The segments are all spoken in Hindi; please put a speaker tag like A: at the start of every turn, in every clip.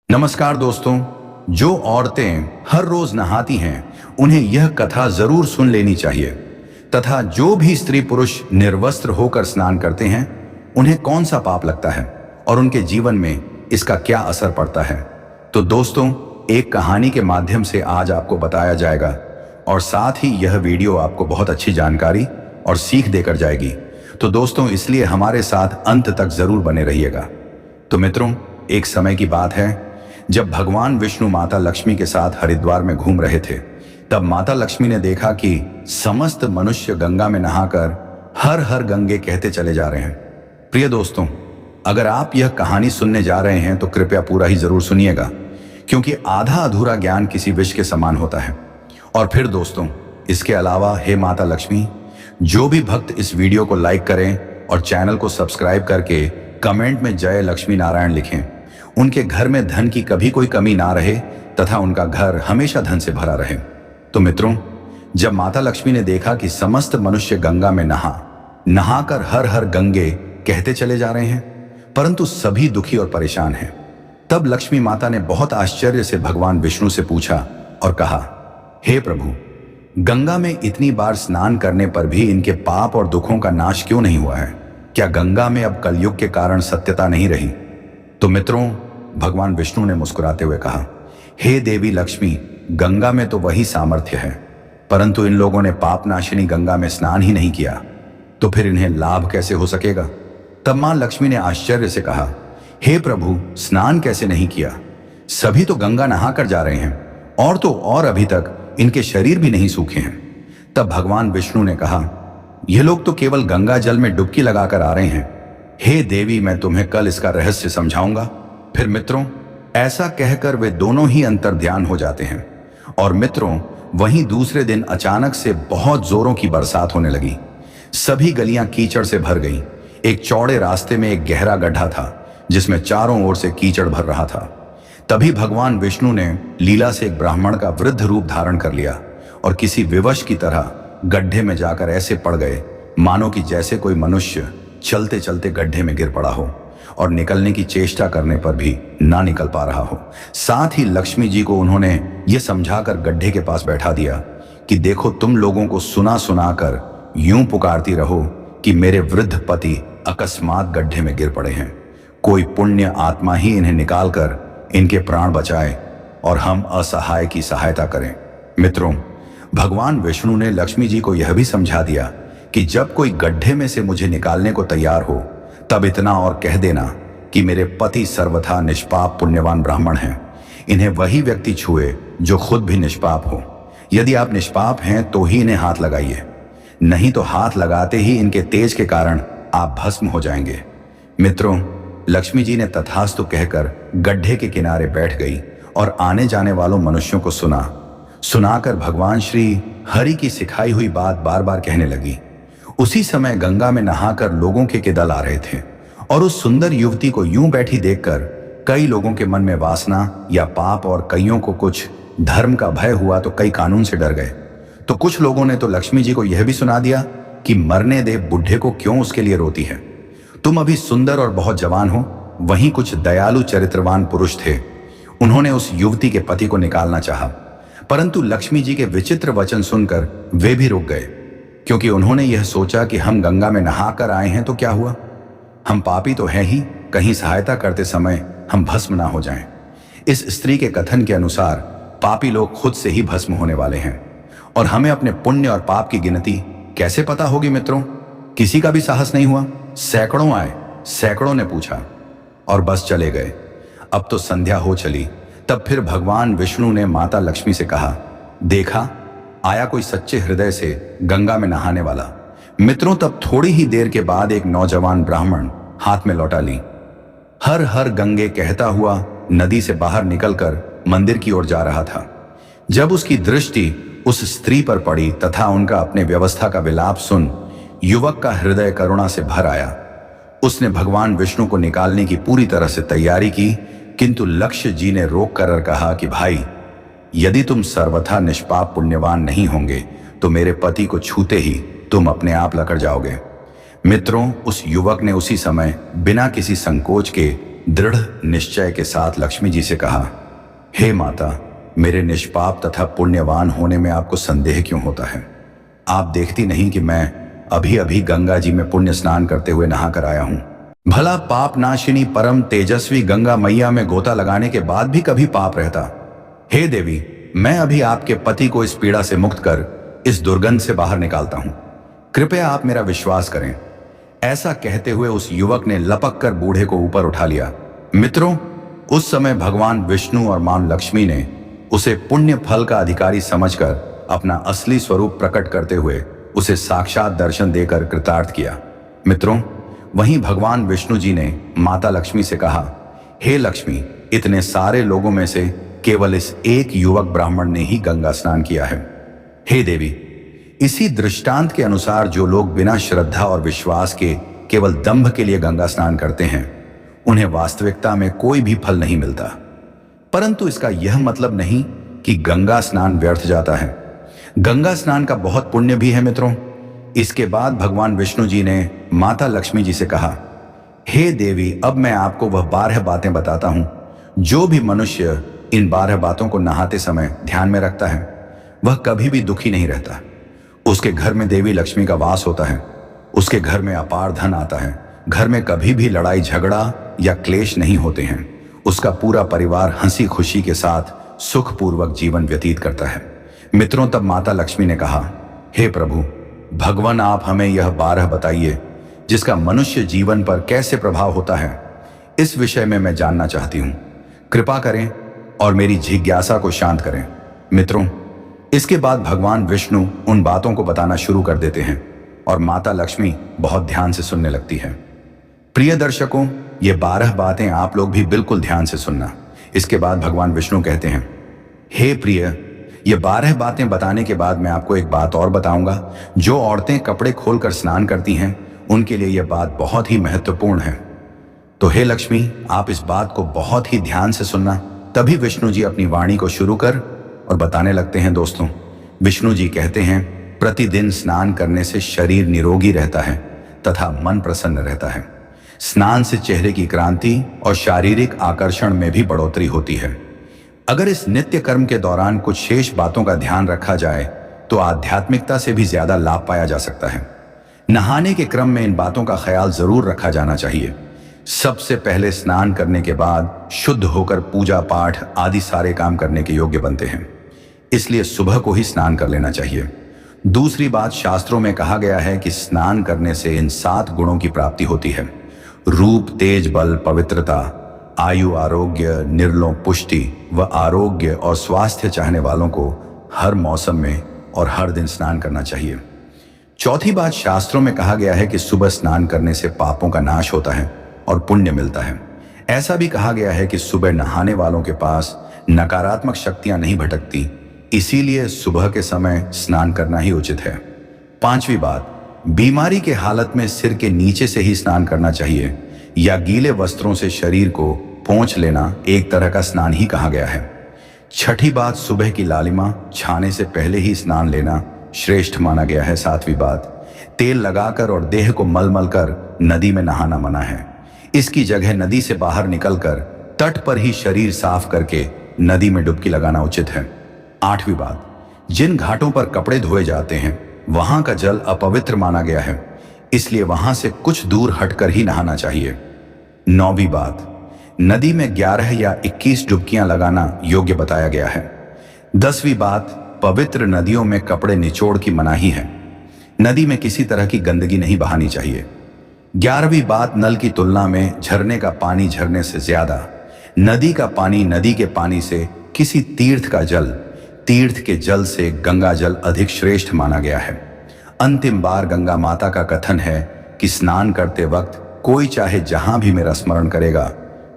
A: नमस्कार दोस्तों। जो औरतें हर रोज नहाती हैं उन्हें यह कथा जरूर सुन लेनी चाहिए तथा जो भी स्त्री पुरुष निर्वस्त्र होकर स्नान करते हैं उन्हें कौन सा पाप लगता है और उनके जीवन में इसका क्या असर पड़ता है। तो दोस्तों, एक कहानी के माध्यम से आज आपको बताया जाएगा और साथ ही यह वीडियो आपको बहुत अच्छी जानकारी और सीख देकर जाएगी। तो दोस्तों, इसलिए हमारे साथ अंत तक जरूर बने रहिएगा। तो मित्रों, एक समय की बात है जब भगवान विष्णु माता लक्ष्मी के साथ हरिद्वार में घूम रहे थे, तब माता लक्ष्मी ने देखा कि समस्त मनुष्य गंगा में नहाकर हर हर गंगे कहते चले जा रहे हैं। प्रिय दोस्तों, अगर आप यह कहानी सुनने जा रहे हैं तो कृपया पूरा ही जरूर सुनिएगा, क्योंकि आधा अधूरा ज्ञान किसी विष के समान होता है। और फिर दोस्तों, इसके अलावा हे माता लक्ष्मी, जो भी भक्त इस वीडियो को लाइक करें और चैनल को सब्सक्राइब करके कमेंट में जय लक्ष्मी नारायण लिखें, उनके घर में धन की कभी कोई कमी ना रहे तथा उनका घर हमेशा धन से भरा रहे। तो मित्रों, जब माता लक्ष्मी ने देखा कि समस्त मनुष्य गंगा में नहाकर हर हर गंगे कहते चले जा रहे हैं, परंतु सभी दुखी और परेशान हैं, तब लक्ष्मी माता ने बहुत आश्चर्य से भगवान विष्णु से पूछा और कहा, हे प्रभु, गंगा में इतनी बार स्नान करने पर भी इनके पाप और दुखों का नाश क्यों नहीं हुआ है? क्या गंगा में अब कलयुग के कारण सत्यता नहीं रही? तो मित्रों, भगवान विष्णु ने मुस्कुराते हुए कहा, हे देवी लक्ष्मी, गंगा में तो वही सामर्थ्य है, परंतु इन लोगों ने पापनाशिनी गंगा में स्नान ही नहीं किया, तो फिर इन्हें लाभ कैसे हो सकेगा? तब मां लक्ष्मी ने आश्चर्य से कहा, हे प्रभु, स्नान कैसे नहीं किया? सभी तो गंगा नहाकर जा रहे हैं और तो और अभी तक इनके शरीर भी नहीं सूखे हैं। तब भगवान विष्णु ने कहा, ये लोग तो केवल गंगा जल में डुबकी लगाकर आ रहे हैं। हे देवी, मैं तुम्हें कल इसका रहस्य समझाऊंगा। फिर मित्रों, ऐसा कहकर वे दोनों ही अंतर्ध्यान हो जाते हैं। और मित्रों, वहीं दूसरे दिन अचानक से बहुत जोरों की बरसात होने लगी। सभी गलियां कीचड़ से भर गईं। एक चौड़े रास्ते में एक गहरा गड्ढा था जिसमें चारों ओर से कीचड़ भर रहा था। तभी भगवान विष्णु ने लीला से एक ब्राह्मण का वृद्ध रूप धारण कर लिया और किसी विवश की तरह गड्ढे में जाकर ऐसे पड़ गए मानो कि जैसे कोई मनुष्य चलते चलते गड्ढे में गिर पड़ा हो और निकलने की चेष्टा करने पर भी ना निकल पा रहा हो। साथ ही लक्ष्मी जी को उन्होंने ये समझाकर गड्ढे के पास बैठा दिया कि देखो, तुम लोगों को सुना सुना कर यूं पुकारती रहो कि मेरे वृद्ध पति अकस्मात गड्ढे में गिर पड़े हैं। कोई पुण्य आत्मा ही इन्हें निकालकर इनके प्राण बचाए और हम असहाय की सहायता करें। मित्रों, भगवान विष्णु ने लक्ष्मी जी को यह भी समझा दिया कि जब कोई गड्ढे में से मुझे निकालने को तैयार हो, तब इतना और कह देना कि मेरे पति सर्वथा निष्पाप पुण्यवान ब्राह्मण हैं। इन्हें वही व्यक्ति छुए जो खुद भी निष्पाप हो। यदि आप निष्पाप हैं तो ही इन्हें हाथ लगाइए, नहीं तो हाथ लगाते ही इनके तेज के कारण आप भस्म हो जाएंगे। मित्रों, लक्ष्मी जी ने तथास्तु कहकर गड्ढे के किनारे बैठ गई और आने जाने वालों मनुष्यों को सुनाकर भगवान श्री हरि की सिखाई हुई बात बार बार कहने लगी। उसी समय गंगा में नहाकर लोगों के दल आ रहे थे और उस सुंदर युवती को यूं बैठी देखकर कई लोगों के मन में वासना या पाप और कईयों को कुछ धर्म का भय हुआ तो कई कानून से डर गए। तो कुछ लोगों ने तो लक्ष्मी जी को यह भी सुना दिया कि मरने दे बुढ़े को, क्यों उसके लिए रोती है? तुम अभी सुंदर और बहुत जवान हो। वहीं कुछ दयालु चरित्रवान पुरुष थे, उन्होंने उस युवती के पति को निकालना चाहा, परंतु लक्ष्मी जी के विचित्र वचन सुनकर वे भी रुक गए, क्योंकि उन्होंने यह सोचा कि हम गंगा में नहाकर आए हैं तो क्या हुआ, हम पापी तो हैं ही, कहीं सहायता करते समय हम भस्म ना हो जाएं। इस स्त्री के कथन के अनुसार पापी लोग खुद से ही भस्म होने वाले हैं और हमें अपने पुण्य और पाप की गिनती कैसे पता होगी? मित्रों, किसी का भी साहस नहीं हुआ। सैकड़ों आए, सैकड़ों ने पूछा और बस चले गए। अब तो संध्या हो चली। तब फिर भगवान विष्णु ने माता लक्ष्मी से कहा, देखा, आया कोई सच्चे हृदय से गंगा में नहाने वाला। मित्रों, तब थोड़ी ही देर के बाद एक नौजवान ब्राह्मण हाथ में लौटा ली हर हर गंगे कहता हुआ नदी से बाहर निकलकर मंदिर की ओर जा रहा था। जब उसकी दृष्टि उस स्त्री पर पड़ी तथा उनका अपने व्यवस्था का विलाप सुन युवक का हृदय करुणा से भर आया। उसने भगवान विष्णु को निकालने की पूरी तरह से तैयारी की, किंतु लक्ष्य जी ने रोक कर कहा कि भाई, यदि तुम सर्वथा निष्पाप पुण्यवान नहीं होंगे तो मेरे पति को छूते ही तुम अपने आप लकड़ जाओगे। मित्रों, उस युवक ने उसी समय बिना किसी संकोच के दृढ़ निश्चय के साथ लक्ष्मी जी से कहा, हे माता, मेरे निष्पाप तथा पुण्यवान होने में आपको संदेह क्यों होता है? आप देखती नहीं कि मैं अभी अभी गंगा जी में पुण्य स्नान करते हुए नहा कर आया हूं। भला पाप नाशिनी परम तेजस्वी गंगा मैया में गोता लगाने के बाद भी कभी पाप रहता? हे देवी, मैं अभी आपके पति को इस पीड़ा से मुक्त कर इस दुर्गंध से बाहर निकालता हूं। कृपया आप मेरा विश्वास करें। ऐसा कहते हुए उस युवक ने लपक कर बूढ़े को ऊपर उठा लिया। मित्रों, उस समय भगवान विष्णु और मां लक्ष्मी ने उसे पुण्य फल का अधिकारी समझकर अपना असली स्वरूप प्रकट करते हुए उसे साक्षात दर्शन देकर कृतार्थ किया। मित्रों, वहीं भगवान विष्णु जी ने माता लक्ष्मी से कहा, हे लक्ष्मी, इतने सारे लोगों में से केवल इस एक युवक ब्राह्मण ने ही गंगा स्नान किया है। हे देवी, इसी दृष्टांत के अनुसार जो लोग बिना श्रद्धा और विश्वास के केवल दंभ के लिए गंगा स्नान करते हैं, उन्हें वास्तविकता में कोई भी फल नहीं मिलता। परंतु इसका यह मतलब नहीं कि गंगा स्नान व्यर्थ जाता है। गंगा स्नान का बहुत पुण्य भी है मित्रों। इसके बाद भगवान विष्णु जी ने माता लक्ष्मी जी से कहा, हे देवी, अब मैं आपको वह 12 बातें बताता हूं। जो भी मनुष्य इन 12 बातों को नहाते समय ध्यान में रखता है, वह कभी भी दुखी नहीं रहता। उसके घर में देवी लक्ष्मी का वास होता है। उसके घर में अपार धन आता है। घर में कभी भी लड़ाई झगड़ा या क्लेश नहीं होते हैं। उसका पूरा परिवार हंसी खुशी के साथ सुखपूर्वक जीवन व्यतीत करता है। मित्रों, तब माता लक्ष्मी ने कहा, हे प्रभु, भगवान, आप हमें यह 12 बताइए जिसका मनुष्य जीवन पर कैसे प्रभाव होता है। इस विषय में मैं जानना चाहती हूं। कृपा करें और मेरी जिज्ञासा को शांत करें। मित्रों, इसके बाद भगवान विष्णु उन बातों को बताना शुरू कर देते हैं और माता लक्ष्मी बहुत ध्यान से सुनने लगती है। प्रिय दर्शकों, ये 12 बातें आप लोग भी बिल्कुल ध्यान से सुनना। इसके बाद भगवान विष्णु कहते हैं, हे प्रिय, ये 12 बातें बताने के बाद मैं आपको एक बात और बताऊंगा। जो औरतें कपड़े खोलकर स्नान करती हैं, उनके लिए यह बात बहुत ही महत्वपूर्ण है। तो हे लक्ष्मी, आप इस बात को बहुत ही ध्यान से सुनना। तभी विष्णु जी अपनी वाणी को शुरू कर और बताने लगते हैं। दोस्तों, विष्णु जी कहते हैं, प्रतिदिन स्नान करने से शरीर निरोगी रहता है तथा मन प्रसन्न रहता है। स्नान से चेहरे की क्रांति और शारीरिक आकर्षण में भी बढ़ोतरी होती है। अगर इस नित्य कर्म के दौरान कुछ शेष बातों का ध्यान रखा जाए तो आध्यात्मिकता से भी ज्यादा लाभ पाया जा सकता है। नहाने के क्रम में इन बातों का ख्याल जरूर रखा जाना चाहिए। सबसे पहले स्नान करने के बाद शुद्ध होकर पूजा पाठ आदि सारे काम करने के योग्य बनते हैं, इसलिए सुबह को ही स्नान कर लेना चाहिए। दूसरी बात, शास्त्रों में कहा गया है कि स्नान करने से इन 7 गुणों की प्राप्ति होती है। रूप, तेज, बल, पवित्रता, आयु, आरोग्य, निर्लोभ, पुष्टि व आरोग्य और स्वास्थ्य चाहने वालों को हर मौसम में और हर दिन स्नान करना चाहिए। चौथी बात, शास्त्रों में कहा गया है कि सुबह स्नान करने से पापों का नाश होता है और पुण्य मिलता है। ऐसा भी कहा गया है कि सुबह नहाने वालों के पास नकारात्मक शक्तियां नहीं भटकती, इसीलिए सुबह के समय स्नान करना ही उचित है। पांचवी बात, बीमारी के हालत में सिर के नीचे से ही स्नान करना चाहिए या गीले वस्त्रों से शरीर को पोंछ लेना एक तरह का स्नान ही कहा गया है। छठी बात, सुबह की लालिमा छाने से पहले ही स्नान लेना श्रेष्ठ माना गया है। सातवीं बात, तेल लगाकर और देह को मलमल कर नदी में नहाना मना है। इसकी जगह नदी से बाहर निकलकर तट पर ही शरीर साफ करके नदी में डुबकी लगाना उचित है। आठवीं बात, जिन घाटों पर कपड़े धोए जाते हैं वहां का जल अपवित्र माना गया है, इसलिए वहां से कुछ दूर हटकर ही नहाना चाहिए। नौवीं बात, नदी में 11 या 21 डुबकियां लगाना योग्य बताया गया है। 10वीं बात, पवित्र नदियों में कपड़े निचोड़ की मनाही है। नदी में किसी तरह की गंदगी नहीं बहानी चाहिए। 11वीं बात, नल की तुलना में झरने का पानी झरने से ज्यादा, नदी का पानी नदी के पानी से, किसी तीर्थ का जल तीर्थ के जल से गंगा जल अधिक श्रेष्ठ माना गया है। अंतिम बार गंगा माता का कथन है कि स्नान करते वक्त कोई चाहे जहां भी मेरा स्मरण करेगा,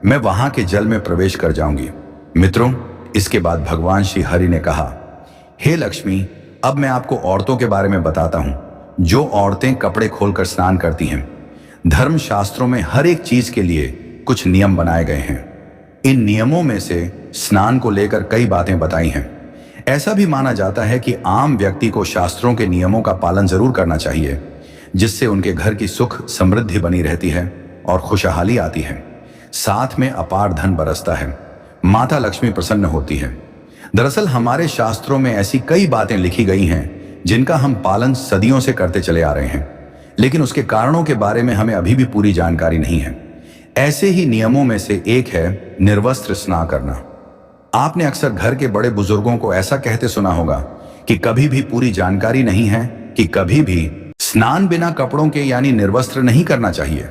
A: मैं वहां के जल में प्रवेश कर जाऊंगी। मित्रों, इसके बाद भगवान श्री हरि ने कहा, हे लक्ष्मी, अब मैं आपको औरतों के बारे में बताता हूं जो औरतें कपड़े खोलकर स्नान करती हैं। धर्म शास्त्रों में हर एक चीज के लिए कुछ नियम बनाए गए हैं। इन नियमों में से स्नान को लेकर कई बातें बताई हैं। ऐसा भी माना जाता है कि आम व्यक्ति को शास्त्रों के नियमों का पालन जरूर करना चाहिए, जिससे उनके घर की सुख समृद्धि बनी रहती है और खुशहाली आती है। साथ में अपार धन बरसता है, माता लक्ष्मी प्रसन्न होती है। दरअसल हमारे शास्त्रों में ऐसी कई बातें लिखी गई हैं जिनका हम पालन सदियों से करते चले आ रहे हैं, लेकिन उसके कारणों के बारे में हमें अभी भी पूरी जानकारी नहीं है। ऐसे ही नियमों में से एक है निर्वस्त्र स्नान करना। आपने अक्सर घर के बड़े बुजुर्गों को ऐसा कहते सुना होगा कि कभी भी पूरी जानकारी नहीं है कि कभी भी स्नान बिना कपड़ों के यानी निर्वस्त्र नहीं करना चाहिए।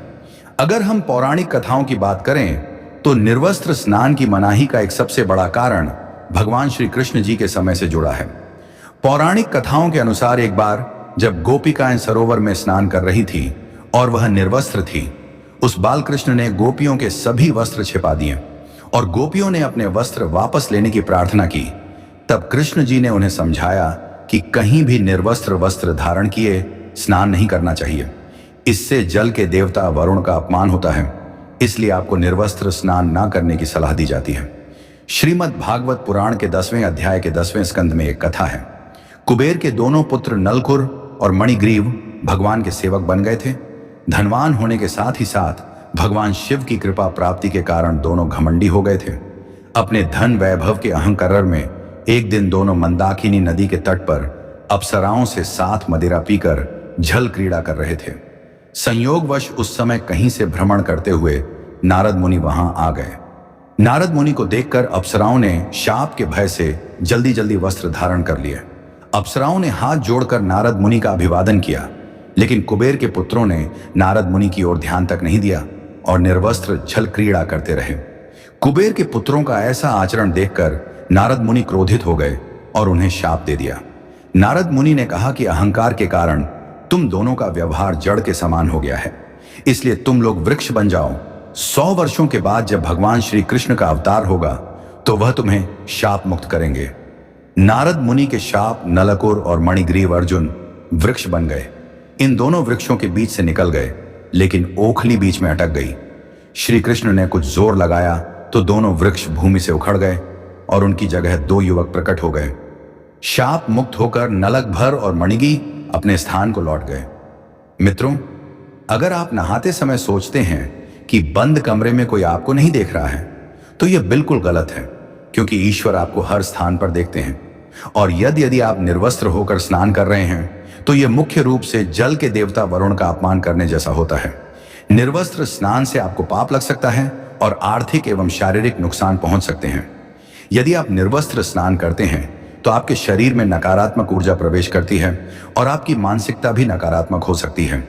A: अगर हम पौराणिक कथाओं की बात करें तो निर्वस्त्र स्नान की मनाही का एक सबसे बड़ा कारण भगवान श्री कृष्ण जी के समय से जुड़ा है। पौराणिक कथाओं के अनुसार एक बार जब गोपिकाएं सरोवर में स्नान कर रही थी और वह निर्वस्त्र थी, उस बाल कृष्ण ने गोपियों के सभी वस्त्र छिपा दिए और गोपियों ने अपने वस्त्र वापस लेने की प्रार्थना की। तब कृष्ण जी ने उन्हें समझाया कि कहीं भी निर्वस्त्र वस्त्र धारण किए स्नान नहीं करना चाहिए, इससे जल के देवता वरुण का अपमान होता है, इसलिए आपको निर्वस्त्र स्नान ना करने की सलाह दी जाती है। श्रीमद् भागवत पुराण के 10वें अध्याय के 10वें स्कंद में एक कथा है। कुबेर के दोनों पुत्र नलकुर और मणिग्रीव भगवान के सेवक बन गए थे। धनवान होने के साथ ही साथ भगवान शिव की कृपा प्राप्ति के कारण दोनों घमंडी हो गए थे। अपने धन वैभव के अहंकार में एक दिन दोनों मंदाकिनी नदी के तट पर अप्सराओं से साथ मदिरा पीकर जल क्रीड़ा कर रहे थे। संयोगवश उस समय कहीं से भ्रमण करते हुए नारद मुनि वहां आ गए। नारद मुनि को देखकर अप्सराओं ने शाप के भय से जल्दी जल्दी वस्त्र धारण कर लिए। अप्सराओं ने हाथ जोड़कर नारद मुनि का अभिवादन किया, लेकिन कुबेर के पुत्रों ने नारद मुनि की ओर ध्यान तक नहीं दिया और निर्वस्त्र छल क्रीड़ा करते रहे। कुबेर के पुत्रों का ऐसा आचरण देखकर नारद मुनि क्रोधित हो गए और उन्हें शाप दे दिया। नारद मुनि ने कहा कि अहंकार के कारण तुम दोनों का व्यवहार जड़ के समान हो गया है, इसलिए तुम लोग वृक्ष बन जाओ। 100 वर्षों के बाद जब भगवान श्री कृष्ण का अवतार होगा तो वह तुम्हें शाप मुक्त करेंगे। नारद मुनि के शाप नलकुर और मणिग्रीव अर्जुन वृक्ष बन गए। इन दोनों वृक्षों के बीच से निकल गए, लेकिन ओखली बीच में अटक गई। श्री कृष्ण ने कुछ जोर लगाया तो दोनों वृक्ष भूमि से उखड़ गए और उनकी जगह 2 युवक प्रकट हो गए। शाप मुक्त होकर नलकभर और मणिगी अपने स्थान को लौट गए। मित्रों, अगर आप नहाते समय सोचते हैं कि बंद कमरे में कोई आपको नहीं देख रहा है तो यह बिल्कुल गलत है, क्योंकि ईश्वर आपको हर स्थान पर देखते हैं। और यदि आप निर्वस्त्र होकर स्नान कर रहे हैं तो यह मुख्य रूप से जल के देवता वरुण का अपमान करने जैसा होता है। निर्वस्त्र स्नान से आपको पाप लग सकता है और आर्थिक एवं शारीरिक नुकसान पहुंच सकते हैं। यदि आप निर्वस्त्र स्नान करते हैं तो आपके शरीर में नकारात्मक ऊर्जा प्रवेश करती है और आपकी मानसिकता भी नकारात्मक हो सकती है।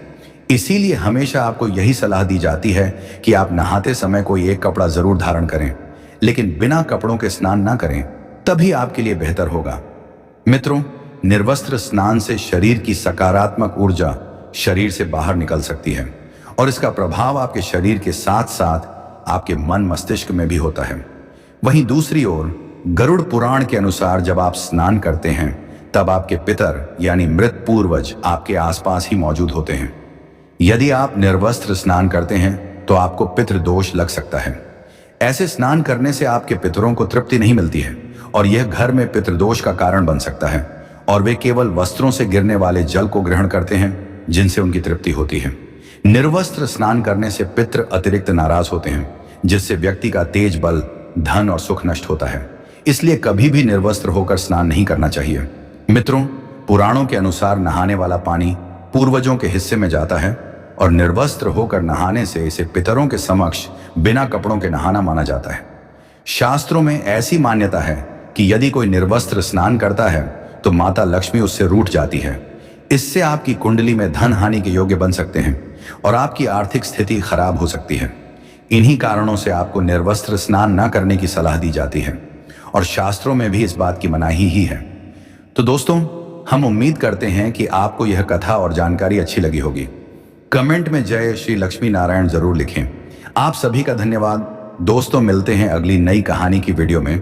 A: इसीलिए हमेशा आपको यही सलाह दी जाती है कि आप नहाते समय कोई एक कपड़ा जरूर धारण करें, लेकिन बिना कपड़ों के स्नान ना करें, तभी आपके लिए बेहतर होगा। मित्रों, निर्वस्त्र स्नान से शरीर की सकारात्मक ऊर्जा शरीर से बाहर निकल सकती है और इसका प्रभाव आपके शरीर के साथ साथ आपके मन मस्तिष्क में भी होता है। वहीं दूसरी ओर गरुड़ पुराण के अनुसार जब आप स्नान करते हैं तब आपके पितर यानी मृत पूर्वज आपके आसपास ही मौजूद होते हैं। यदि आप निर्वस्त्र स्नान करते हैं तो आपको पितृदोष लग सकता है। ऐसे स्नान करने से आपके पितरों को तृप्ति नहीं मिलती है और यह घर में पितृदोष का कारण बन सकता है और वे केवल वस्त्रों से गिरने वाले जल को ग्रहण करते हैं जिनसे उनकी तृप्ति होती है। निर्वस्त्र स्नान करने से पितृ अतिरिक्त नाराज होते हैं, जिससे व्यक्ति का तेज बल, धन और सुख नष्ट होता है। इसलिए कभी भी निर्वस्त्र होकर स्नान नहीं करना चाहिए। मित्रों, पुराणों के अनुसार नहाने वाला पानी पूर्वजों के हिस्से में जाता है और निर्वस्त्र होकर नहाने से इसे पितरों के समक्ष बिना कपड़ों के नहाना माना जाता है। शास्त्रों में ऐसी मान्यता है कि यदि कोई निर्वस्त्र स्नान करता है तो माता लक्ष्मी उससे रूठ जाती है। इससे आपकी कुंडली में धन हानि के योग्य बन सकते हैं और आपकी आर्थिक स्थिति खराब हो सकती है। इन्हीं कारणों से आपको निर्वस्त्र स्नान न करने की सलाह दी जाती है और शास्त्रों में भी इस बात की मनाही ही है। तो दोस्तों, हम उम्मीद करते हैं कि आपको यह कथा और जानकारी अच्छी लगी होगी। कमेंट में जय श्री लक्ष्मी नारायण जरूर लिखें। आप सभी का धन्यवाद। दोस्तों, मिलते हैं अगली नई कहानी की वीडियो में।